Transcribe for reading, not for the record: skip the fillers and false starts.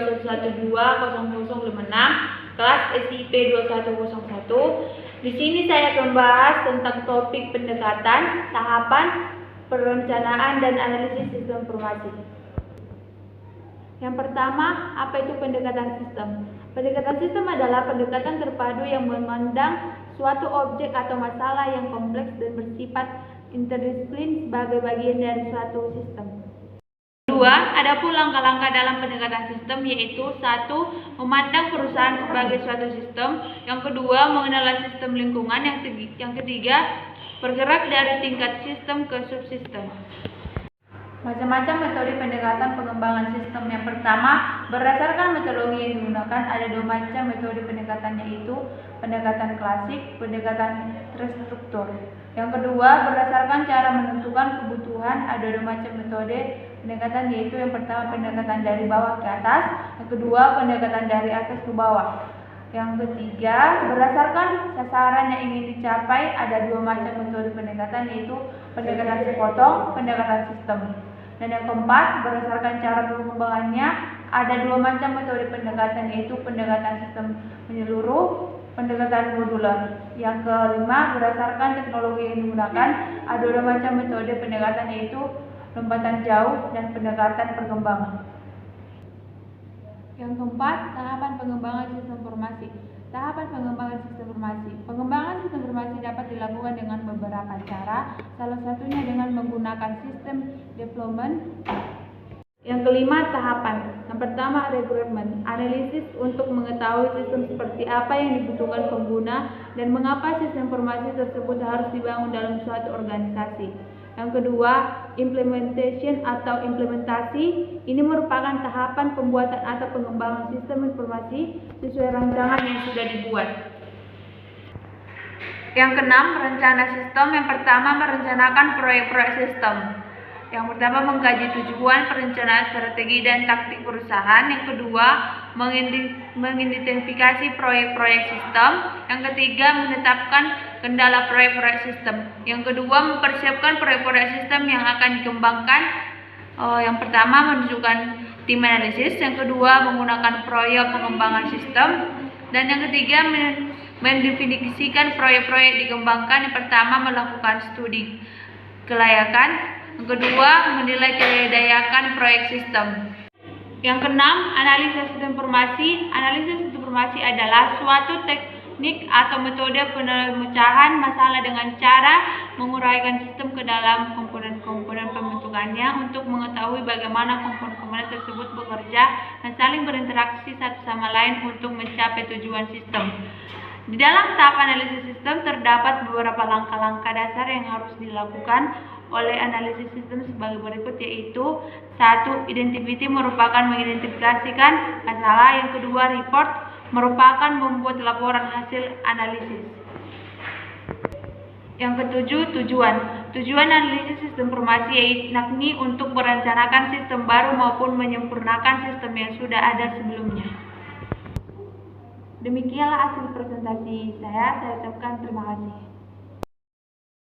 211200056, kelas SIP 2101. Di sini saya akan membahas tentang topik pendekatan, tahapan, perencanaan, dan analisis sistem informasi. Yang pertama, apa itu pendekatan sistem? Pendekatan sistem adalah pendekatan terpadu yang memandang suatu objek atau masalah yang kompleks dan bersifat interdisiplin sebagai bagian dari suatu sistem. Kedua, ada pun langkah-langkah dalam pendekatan sistem, yaitu 1. Memandang perusahaan sebagai suatu sistem. Yang kedua, mengenal sistem lingkungan. Yang ketiga, bergerak dari tingkat sistem ke subsistem. Macam-macam metode pendekatan pengembangan sistem. Yang pertama, berdasarkan metodologi yang digunakan, ada dua macam metode pendekatan, yaitu pendekatan klasik, pendekatan terstruktur. Yang kedua, berdasarkan cara menentukan kebutuhan, ada dua macam metode pendekatan, yaitu yang pertama pendekatan dari bawah ke atas, yang kedua pendekatan dari atas ke bawah. Yang ketiga, berdasarkan sasaran yang ingin dicapai, ada dua macam metode pendekatan, yaitu pendekatan sepotong, pendekatan sistem. Dan yang keempat, berdasarkan cara pengembangannya, ada dua macam metode pendekatan, yaitu pendekatan sistem menyeluruh, pendekatan modular. Yang kelima, berdasarkan teknologi yang digunakan, ada dua macam metode pendekatan, yaitu lompatan jauh dan pendekatan perkembangan. Yang keempat, tahapan pengembangan sistem informasi. Tahapan pengembangan sistem informasi. Pengembangan sistem informasi dapat dilakukan dengan beberapa cara, salah satunya dengan menggunakan sistem development. Yang kelima, tahapan. Yang pertama, requirement, analisis untuk mengetahui sistem seperti apa yang dibutuhkan pengguna dan mengapa sistem informasi tersebut harus dibangun dalam suatu organisasi. Yang kedua, implementation atau implementasi. Ini merupakan tahapan pembuatan atau pengembangan sistem informasi sesuai rancangan yang sudah dibuat. Yang keenam, rencana sistem. Yang pertama, merencanakan proyek-proyek sistem. Yang pertama, mengkaji tujuan, perencanaan strategi dan taktik perusahaan. Yang kedua, mengidentifikasi proyek-proyek sistem. Yang ketiga, menetapkan kendala proyek-proyek sistem. Yang kedua, mempersiapkan proyek-proyek sistem yang akan dikembangkan. Yang pertama, menunjukkan tim analisis. Yang kedua, menggunakan proyek pengembangan sistem. Dan yang ketiga, mendefinisikan proyek-proyek dikembangkan. Yang pertama, melakukan studi kelayakan. Yang kedua, menilai kelayakan proyek sistem. Yang keenam, analisis sistem informasi. Analisis sistem informasi adalah suatu teknik atau metode pemecahan masalah dengan cara menguraikan sistem ke dalam komponen-komponen pembentukannya untuk mengetahui bagaimana komponen-komponen tersebut bekerja dan saling berinteraksi satu sama lain untuk mencapai tujuan sistem. Di dalam tahap analisis sistem terdapat beberapa langkah-langkah dasar yang harus dilakukan oleh analisis sistem sebagai berikut, yaitu 1. Identify merupakan mengidentifikasikan masalah. Yang kedua, report merupakan membuat laporan hasil analisis. Yang ketujuh, tujuan. Tujuan analisis sistem informasi yakni untuk merencanakan sistem baru maupun menyempurnakan sistem yang sudah ada sebelumnya. Demikianlah hasil presentasi saya ucapkan terima kasih.